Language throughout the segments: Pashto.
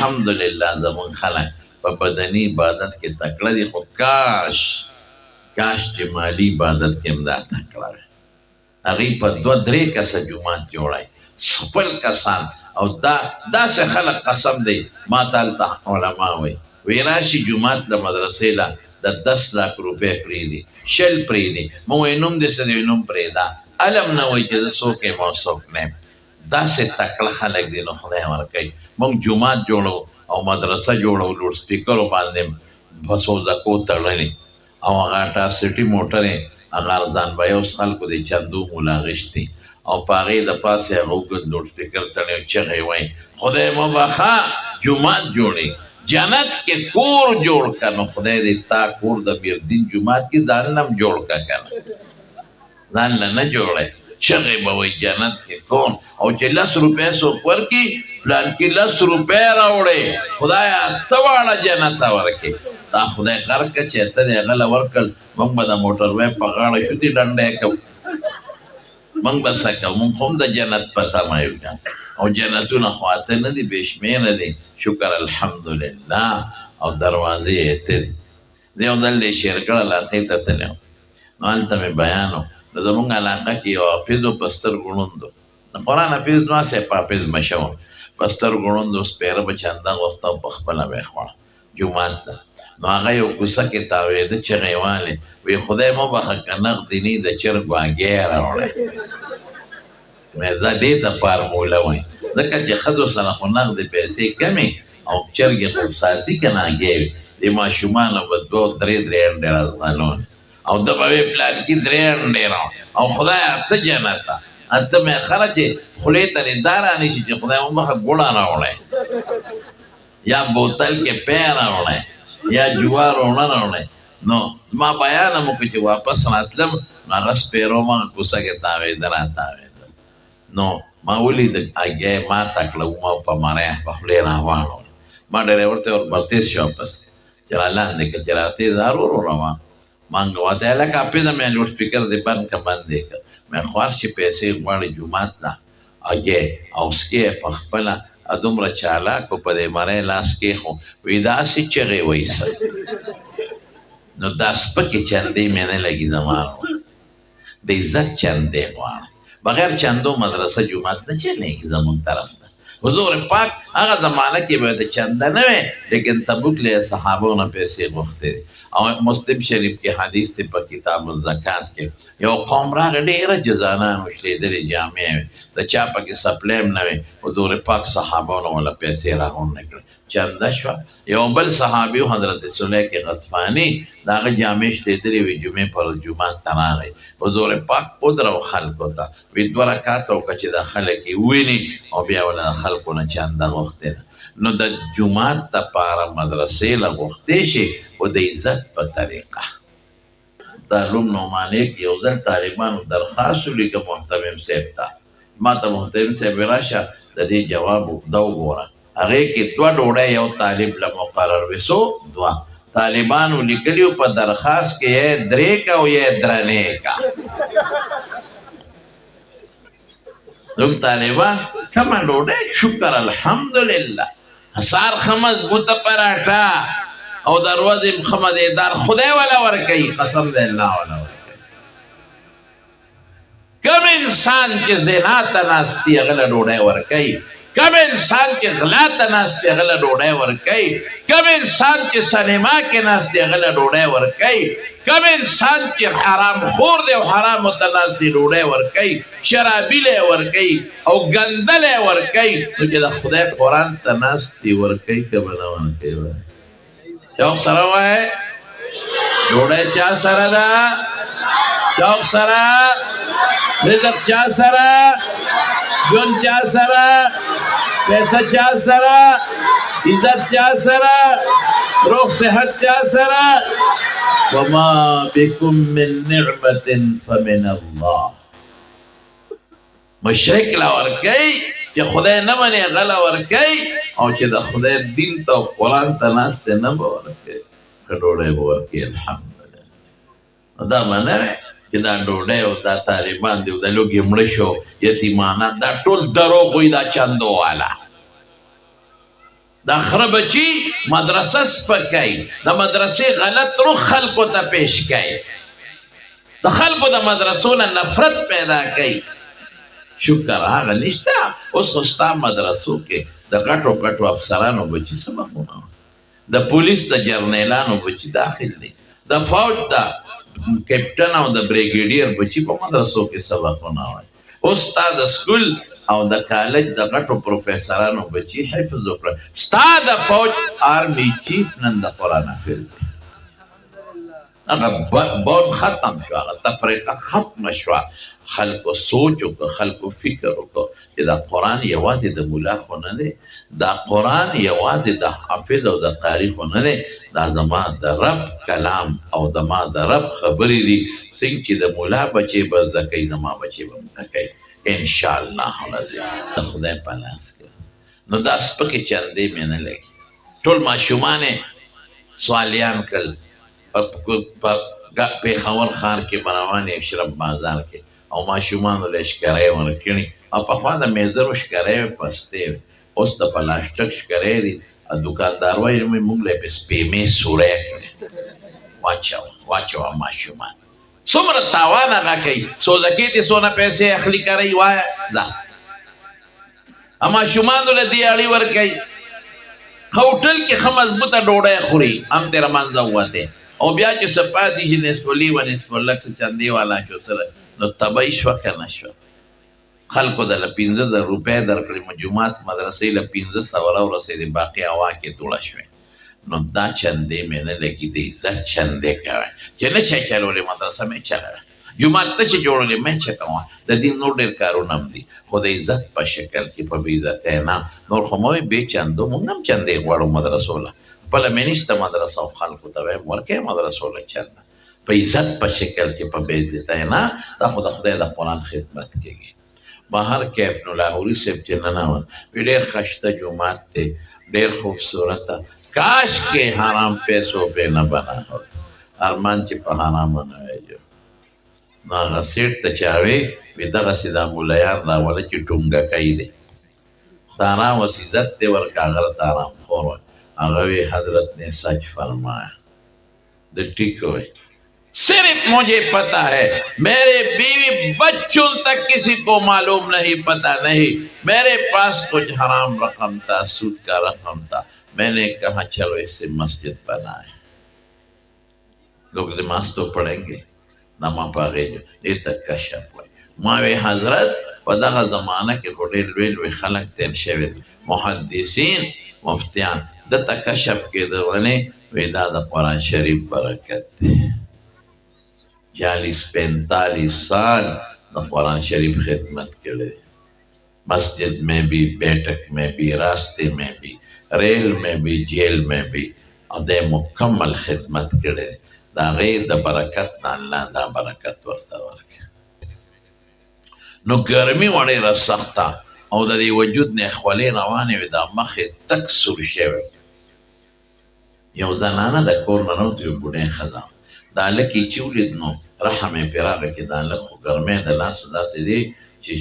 الحمدلله زمون خلک په بدني عبادت کې تکړه دي، خو کاش چې مالی عبادت کې هم دا تکړه وي. هغوی په 2-3 کسه جومات جوړی، خپل کسان. او داسې خلک قسم دی ما ته هلته علما وی راشي جومات له مدرسې له د 10 لک روپۍ پرېږدي، 20 پرېږدي. ما وایي نوم دې څه دی؟ نوم پرېږده. علم نه وایي چې زه څوک یم او څوک نه یم. داسې تکړه خلک دي، نو خدای ورکوي. موږ جومات جوړو او مدرسه جوړو، لوډ سپیکرو باندې په سوزکو تړلې، او هغه ټاسټي موټرې هغه ارزان بیه اوس خلکو د چندو مولا غشتي، او په هغې د پاسې هغه اوږد لوډ سپیکر تړلی او چغې وایي خدای مه بخښه جومات جوړې جنت کې کور جوړ که. نو خدای دې تا کور د میردین جومات کې ځان نه هم جوړ که که نه، ځان له نه جوړی. چغې به وایي جنت کې کور. او چې 10 روپۍ څوک ورکړي پلان کې 10 روپۍ راوړې، خدایه ته واړه جنت ته ورکړې. تا خدای غر که چې ته دې هغه له ورکړل، موږ به د موټروی په غاړه شوتې ډنډی کوو، موږ به څه کوو؟ موږ هم د جنت په تمه یو. او جنتونه خو اته نه دي، بې شمېره دي. شکر الحمدلله. او دروازې یې ته دي. زه یو ځل دې شیرګړه علاقې ته تللی وم، نو هلته مې بیان و. نو زمونږ علاقه کې یو حافظ و، په سترګو ړوند و. د قرآن حافظ نو هسې په حافظ مشهور، په سترګو ړوند و. سپېره به چنده غوښته او په خپله به یې خوړه جومات ته. نو هغه یو کوڅه کې تاوېده، چغې والې وی خدای مه بخښه که نغدې نه د چرګ واګی راوړی. زه دې ته فارموله وایي، ځکه چې ښځو سره خو نغدې پیسې کمې او چرګې خو ساتي که نه هګۍ وي. د ماشومانو به 2-3 انډې راځالون، او ده به وایي پلار کې 3 انډې راوړه، او خدایه ته جنت ته ته مې خره چې خولې ته دې دا رانیسي چې خدای مه بخښه ګوړه راوړی، یا بوتل کې پی راوړی، یا جوار وړه راوړی. نو ما بیان هم وکړو چې واپس راتلم، نو هغه سپېرو مغه کوڅه کې تاوېده راتاوېده. نو ما ولیده هګۍ ماته کړه، وما په مریخ په خولې راواړوله. ما ډریور ته وربرتېز شو واپس چې رالاندې کړه، چې راتېز ورو روان. ما ورته ویل لکه حافظه مې لوډ سپیکر دې بند کړه، بند یې کړه. مې خوار چې پیسې غواړي جومات ته هګۍ او سکې په خپله دومره چالاک و په دې مری لاس کېښو. وایي داسې چغې وایي سر. نو دا سپکې چندې مې نه لګي زما، د عزت چندې غواړم. بغیر چندو مدرسه جومات نه چلېږي زمونږ طرف ته. حضور پاک هغه زمانه کې به د چنده نه وی، لیکن تبوک له صحابو نه پیسې غوښتې دي. او مسلم شریف کې حدیث دی په کتاب الزکات کې، یو قوم راغی ډېره جزانان وشلېدلې جامې وې، د چا پکې سپلیم نه وې. حضور پاک صحابو نه وله پیسې راغونډې کړې، چنده شوه. یو بل صحابي حضرت سلیک غطفاني، د هغه جامې شلېدلې وې، جمعې پر جومات ته راغی. حضور پاک ودرو خلکو ته وی 2 رکعته وکړه چې دا خلک یې وویني، او بیا وله د خلکو نه چنده غوښتې ده. نو د جومات دپاره مدرسې له غوښتې شي، خو د عزت په طریقه. دارالعلوم نعمانیه کې یو ځل طالبانو درخواست ولیکه محتمم صاحب ته، ما ته محتمم صاحب راشه د دې جواب اوږده وګوره. هغې کې 2 ډوډۍ یو طالب له مقرر وې، څو 2 طالبانو لیکلي په درخواست کې یې 3 که او یې درنې که. زموږ طالبان کومه ډوډۍ؟ شکر الحمدلله. سار ښه مضبوطه پراټه او د ورځې ښه مزېدار خدای والا ورکوي، قسم دی الله والا ورکوي. کوم انسان چې زنا ته ناست وي هغه له ډوډۍ ورکوي، کوم انسان چې غلا ته ناست وي هغه له ډوډۍ ورکوي، کوم انسان چې سینما کې ناست وي هغه له ډوډۍ ورکوي، کوم انسان چې حرام خور دی او حرامو ته ناست دی ډوډۍ ورکوي، شرابي لی ورکوي او ګنده لی ورکوي. نو چې د خدای قرآن ته ناست دی ورکوي که به نه ورکوي؟ چوک سره وایي ډوډۍ چا سره ده؟ چوک سره. رزق چا سره؟ ژوند چا سره؟ پیسه چا سره؟ عزت چا سره؟ روغ صحت چا سره؟ وما بكم من نعمة فمن الله. مشرک لا ورکوي چې خدای نه مني هغه لا ورکوي، او چې د خدای دین ته او قرآن ته ناست دی نه به ورکوي، ښه ډوډۍ به ورکوي الحمدلله. نو دا به نه وی چې دا ډوډۍ او دا طالبان دي او دا لوږې مړه شو یتیمانان، دا ټول دروغ وي، دا چندو والا. دا خره بچي مدرسه سپکوي د مدرسې غلط روح خلکو ته پیش کوي د خلکو د مدرسو نه نفرت پیدا کوي شکر هغه نشته اوس خو ستا مدرسو کې د غټو غټو افسرانو بچي سبقونه د پولیس د جرنیلانو بچي داخل دي د فوج د کپټن او د بریګیډیر بچي په مدرسو کې سبقونه وایي اوس ستا د سکول او د کالج د غټو پروفیسرانو بچي حفظ وکړه ستا د فوج آرمی چیف نن د قرآن حافظ دی هغه بون ختم شو هغه تفریقه ختمه شوه خلکو سوچ وکړه خلکو فکر وکړه چې دا قرآن یوازې د ملا خو نه دی دا قرآن یوازې د حافظ او د قاري خو نه دی دا زما د رب کلام او زما د رب خبرې دي څنګه چې د ملا بچې به زده کوي زما بچې به زده کوي انشاءالله العظیم د خدای په لاس کې نو دا سپکې چندې مې نه لګي ټول ماشومان یې سوالیان کړل په پېښور ښار کې روان اشرف بازار کې او ماشومانو له ښکارۍ ورکړي او پخوا د میزرو ښکارۍ پستې اوس د پلاسټک ښکارۍ دي دوکاندار وایي موږ له یې سپېمې سوری کړې واچوه ماشومان څومره تاوان هغه کوي سوزکې دې څونه پیسې اخلي کوي وایه دا ماشومانو له دیاړي ورکوي هوټل کې ښه مضبوطه ډوډۍ خوري هم تېره منځه ووتې او بیا چې څه پاتې شي نصف لی و نصف لک څه چندې والا شو سره نو تبۍ شوه که نه شوه خلکو دله 15,000 روپۍ درکړې جومات مدرسې له 1500 راورسېدې باقي هوا کې دوړه شوې نو دا چندې مې نه لګي د عزت چندې کوی چې نه چا چلولې مدرسه مې چلوه جومات ته چې جوړولې مې چکوه د دین نور ډېر کارونه هم دي خو د عزت په شکل کې په بې عزتۍ نه نور خو مه وایي بې چندو مونږ هم چندې غواړو مدرسو له خپله مې نشته مدرسه او خلکو ته وایم ورکوې مدرسو له چنده په عزت په شکل کې په بې عزتۍ نه دا خو د خدای د قرآن خدمت کېږي بهر کې ابن لاهوري صاحب چې ننوت وی ډېر ښایسته جومات دی ډېر خوبصورته کاش کې حرام پیسو پې نه بنا ہوت ارمان چې په حرامه نه وی جو نو هغه سیټ ته چې هغې وي دغسې دا مولیان راوله چې ټونګکۍ دی ته آرام اوس عزت دی ورکه هغه ته آرام خور وی هغه وی حضرت نے سچ فرمایا د ٹھیک ہوئے صرف مجھے پتا ہے میرے بیوی بچوں تک کسی کو معلوم نہیں پتا نہیں میرے پاس کچھ حرام رقم تھا سود کا رقم تھا میں نے کہا چلو اس سے مسجد بنائے لوگ نماز تو پڑھیں گے نما پاگے جو دیر تک کشف ہوئے ماوی حضرت په دغه زمانه کې خو ډېر لوی لوی خلک تېر شوي دي محدثین مفتیان دته کشف کېده ولې وایي دا د قرآن شریف برکت دی 40-45 سال د قرآن شریف خدمت کړی مسجد میں بھی بیٹک میں بھی راستے میں بھی ریل میں بھی جیل میں بھی او د مکمل خدمت کړی د هغې د برکت نه الله دا برکت ورته ورکړي نو ګرمي وه ډېره سخته او د دې وجود نه خولې روانې وې دا مخې تک سور شوی یو زنانه د کور نه نوتې وې بوډۍ ښځه دا هلک یې چې ولید نو رحم یې پرې راغی چې دا هلک خو ګرمۍ د لاسه داسې دی چې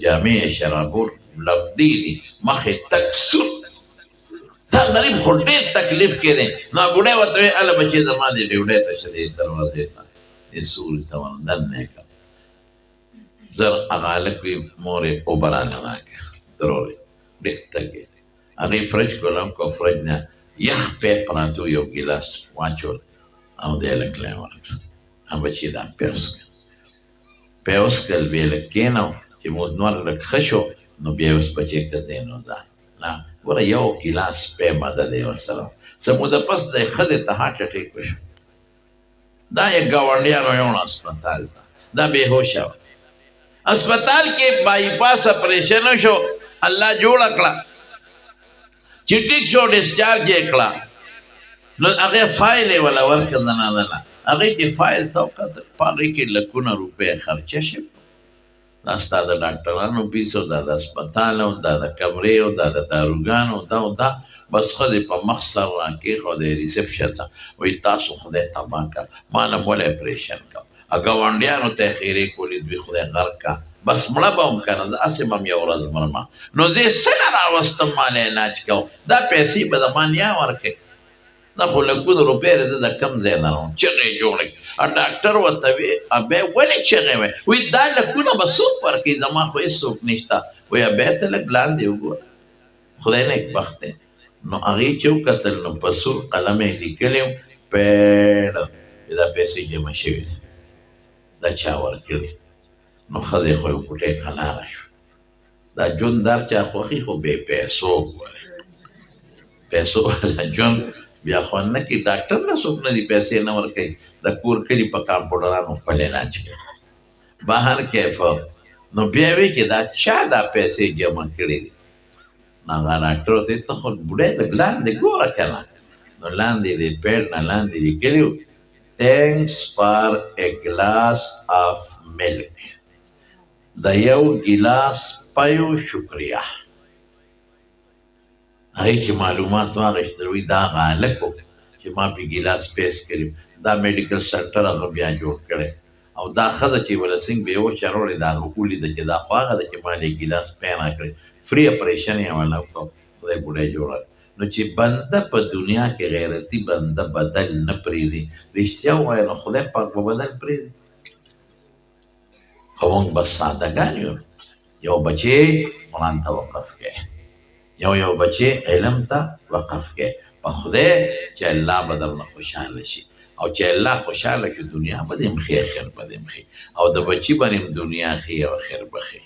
جامې یې شرابور لمدې دي مخې تک سور دا غریب خو ډېر تکلیف کې دی نو بوډۍ ورته وایي هله بچې زما دې ډیوډۍ ته شه دې دروازې ته دې سوري ته ور دننه کړه زر هغه هلک وي مور یې اوبه رانه راکړه ضروري ډېر تږی دی هغې فرج کړم کو فرج نه یخ پی پراته یو ګیلاس واچول او دې هلک له یې ورکړه بچې دا پیوس کړه پیوس کړل بیا یې لږ کېنو چې مزنور لږ ښه شو نو بیا یې اوس بچې کړی نو دا نه ګوره یو ګیلاس پی مدد یې ورسره څه موده پس د ښځې ته هاټ اټیک وشو دا یې ګاونډیانو یوړ اسپتال ته دا بېهوشه وه اسپتال کې بایپاس اپریشن وشو الله جوړه کړه چې ټیک شو ډسچارج یې کړه نو هغې فایل یې وله ورکړه زنانه له هغې چې فایل ته وکتل په هغې کې لکونه روپۍ خرچه شوي دا ستا د ډاکټرانو فیس او دا د اسپتال او دا د کمرې او دا د داروګانو دا او دا بس ښځې په مخ سر راکېښودی ریسپشن ته وایي تاسو خدای تباه کړه ما نه ولې اپریشن کوم ګاونډیانو ته یې خیرې کولې دوی خدای غرق کړه بس مړه به هم که نه داسې به م یو ورځ مرمه نو زه یې څنګه راوستم مال علاج کوم دا پیسې به د ما نیا ورکوي دا خو لکونه روپۍ زه د کم ځای نه راوړم چغې جوړې ډاکټر ورته وي بیا ولې چغې وی وایي دا لکونه به څوک ورکوي زما خو هېڅوک نشته وایي بیا ته لږ لاندې وګوره خدای نیکبخت دی نو هغې چې وکتل نو په سور قلم یې لیکلي و پیډ دا پیسې جمع شوي دي دا چا ورکړي نو ښځې خو یو کوټۍ قلاره شو دا ژوند دار چا خوښي خو بې پیسو ګورې پیسو والا ژوند بیا خوند نه کوي ډاکټر نه څوک نه دي پیسې نه ورکوي د کور کلي په کامپوډرانو خپل علاج کوي بهر کیف نو بیا وایي چې دا چا دا پیسې جمع کړي دي نو هغه ډاکټر ورته وایي ته خو بوډۍ لږ لاندې ګوره که نه نو لاندې د پیډ نه لاندې لیکلي وو thanks for a glass of milk د یو ګیلاس پایو شکریه هغې چې معلومات واخیستل وایي دا هغه هلک و چې ما پې ګیلاس پیس کړي دا میډیکل سنټر هغه بیا جوړ کړی او دا ښځه چې ولسنګ به یې وشروړې دا هغه ولیده چې دا خو هغه ده چې ما دې ګیلاس پی نه کړی فري اپریشن یې ورله وکړو خدای بوډۍ جوړه نو چې بنده په دنیا کې غیرتي بنده بدل نه پرېږدي رښتیا ووایه نو خدای پاک به بدل پرېږدي خو موږ بس سادهګان یو یو بچی قرآن ته وقف کې یو بچی علم ته وقف کې په خدای چې الله به درنه خوشحاله شي او چې الله خوشحاله کړي دنیا به دې هم ښې اخر به دې هم ښې او د بچي به هم دنیا ښې او اخر به ښې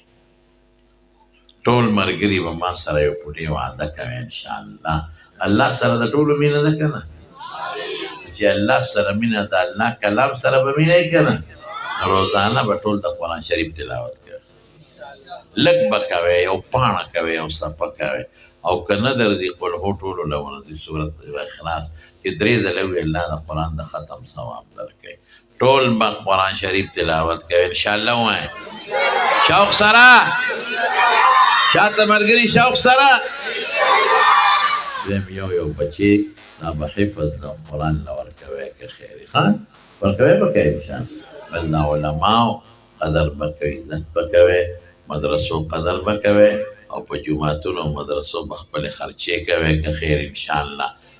ټول ملګري به ما سره یو پوټې وعده کوي انشاءالله الله سره د ټولو مینه ده که نه چې الله سره مینه د الله کلام سره به مینه یې که نه روزانه به ټول د قرآن شریف تلاوت کوي لږ به کوئ یو پاڼه کوئ یو صفحه کوئ او که نه درځي قل هو ټولو له ورځي صورت اخلاص چې 3 ځله ووایي الله د قرآن د ختم ثواب درکوي ټول به قرآن شریف تلاوت کوي انشاءالله ووایئ شوق سره شاته ملګري شوق سره دویم یو بچی دا به حفظ د قرآن له ورکوئ که خیري ښه ورکوئ به کوئ انشاءالله بل د علماو قدر به کوئ عزت به کوئ مدرسو قدر به کوئ او په جوماتونو او مدرسو به خپلې خرچې کوئ که خیر انشاءالله